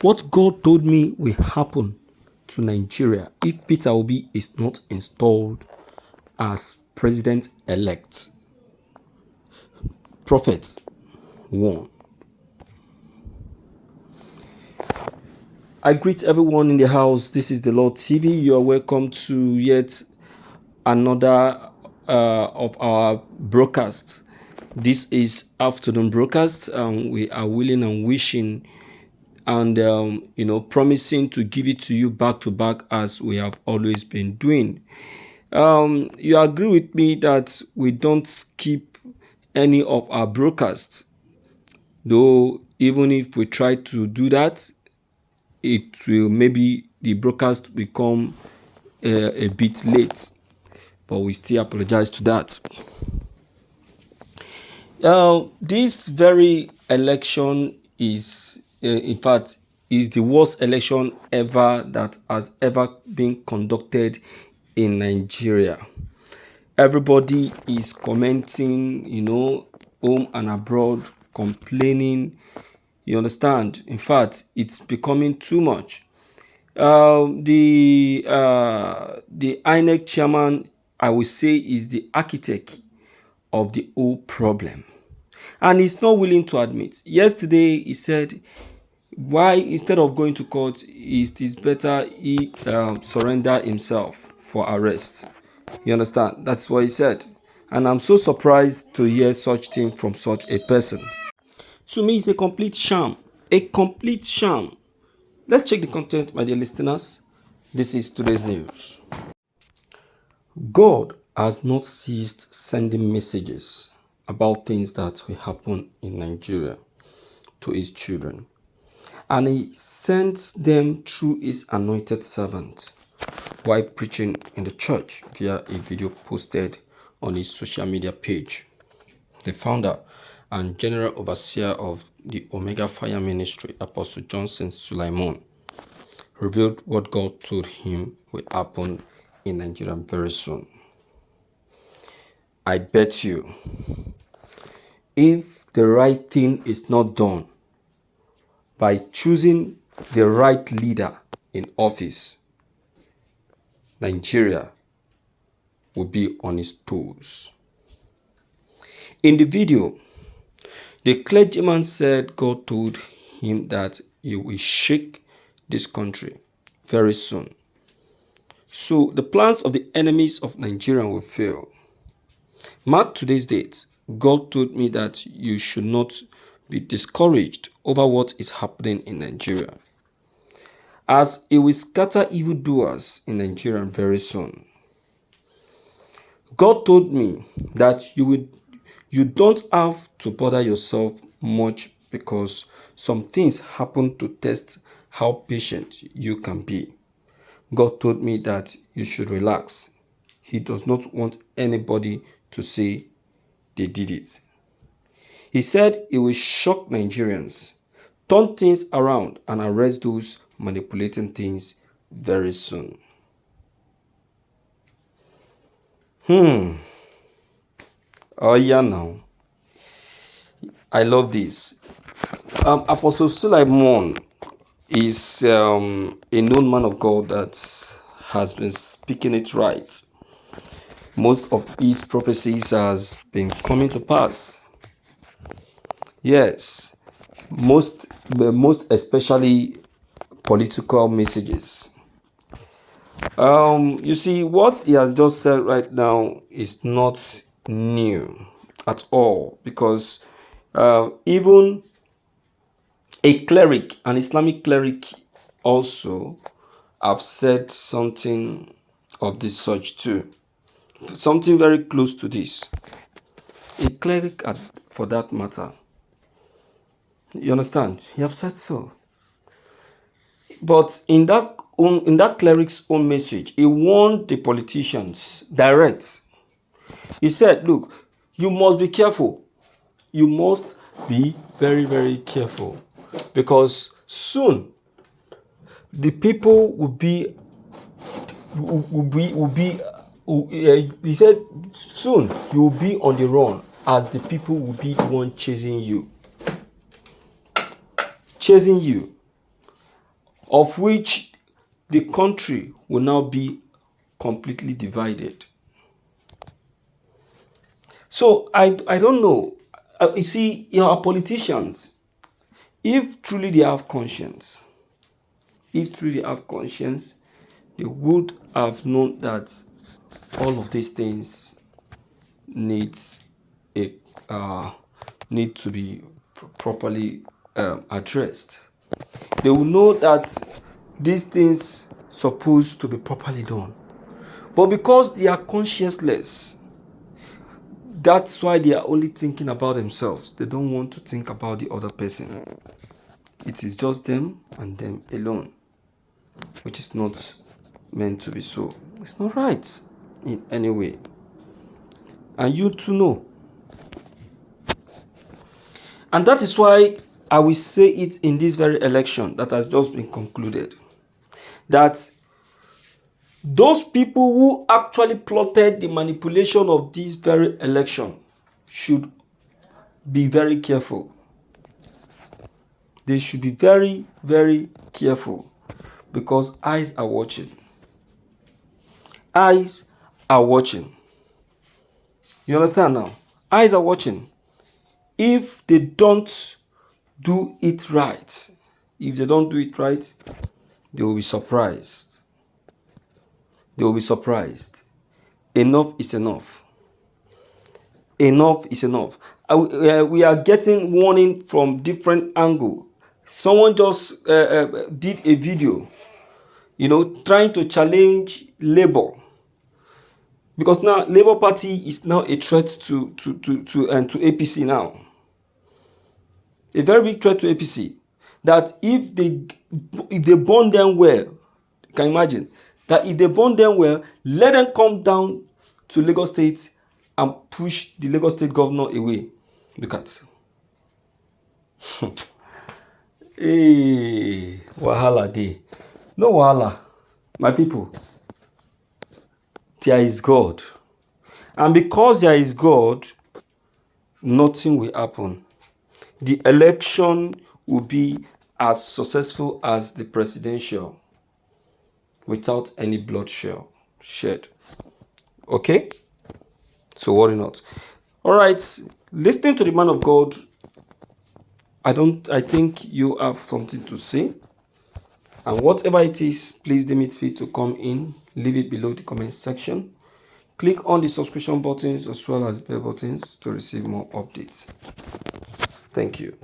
What God told me will happen to Nigeria if Peter Obi is not installed as president-elect. Prophet 1. I greet everyone in the house. This is the Lord TV. You are welcome to yet another of our broadcasts. This is afternoon broadcast. We are willing and wishing and promising to give it to you back to back as we have always been doing. You agree with me that we don't skip any of our broadcasts, though even if we try to do that, it will maybe the broadcast will come a bit late, but we still apologize to that. This very election is in fact is the worst election ever that has ever been conducted in Nigeria. Everybody is commenting, home and abroad, complaining. You understand? In fact, it's becoming too much. The INEC chairman, I would say, is the architect of the whole problem, and he's not willing to admit. Yesterday, he said, why instead of going to court, it is better he surrender himself for arrest. You understand? That's what he said, and I'm so surprised to hear such thing from such a person. To me, it's a complete sham. A complete sham. Let's check the content, my dear listeners. This is today's news. God has not ceased sending messages about things that will happen in Nigeria to his children. And he sends them through his anointed servant while preaching in the church via a video posted on his social media page. The founder and general overseer of the Omega Fire Ministry, Apostle Johnson Sulaiman, revealed what God told him will happen in Nigeria very soon. I bet you, if the right thing is not done by choosing the right leader in office, Nigeria will be on its toes. In the video, the clergyman said God told him that he will shake this country very soon. So the plans of the enemies of Nigeria will fail. Mark today's date. God told me that you should not be discouraged over what is happening in Nigeria, as he will scatter evildoers in Nigeria very soon. God told me that you don't have to bother yourself much, because some things happen to test how patient you can be. God told me that you should relax. He does not want anybody to say they did it. He said he will shock Nigerians, turn things around, and arrest those manipulating things very soon. Oh yeah, now. I love this. Apostle Sulaiman is a known man of God that has been speaking it right. Most of his prophecies has been coming to pass. Yes, most especially political messages. You see, what he has just said right now is not new at all, because even a cleric, an Islamic cleric, also have said something of this such too. Something very close to this. A cleric, for that matter. You understand? He have said so. But in that cleric's own message, he warned the politicians direct. He said, look, you must be careful. You must be very, very careful, because soon the people he said, soon you will be on the run, as the people will be the one chasing you. of which the country will now be completely divided. So I don't know. You see, our politicians, if truly they have conscience, they would have known that all of these things needs a need to be properly addressed. They will know that these things supposed to be properly done, but because they are conscienceless, that's why they are only thinking about themselves. They don't want to think about the other person. It is just them and them alone, which is not meant to be so. It's not right in any way. And you too know. And that is why I will say it in this very election that has just been concluded, that those people who actually plotted the manipulation of this very election should be very careful. They should be very, very careful, because eyes are watching. Eyes are watching. You understand now? Eyes are watching. If they don't do it right, they will be surprised. They will be surprised. Enough is enough. Enough is enough. We are getting warning from different angles. Someone just did a video, trying to challenge Labour, because now Labour Party is now a threat to APC now. A very big threat to APC. That if they burn them well, you can imagine that if they burn them well, let them come down to Lagos State and push the Lagos State governor away. Look at. Hey, wahala dey. No wahala, my people. There is God. And because there is God, nothing will happen. The election will be as successful as the presidential, without any bloodshed. Okay? So worry not. All right. Listening to the man of God, I think you have something to say. And whatever it is, please deem it fit to come in. Leave it below the comment section. Click on the subscription buttons as well as bell buttons to receive more updates. Thank you.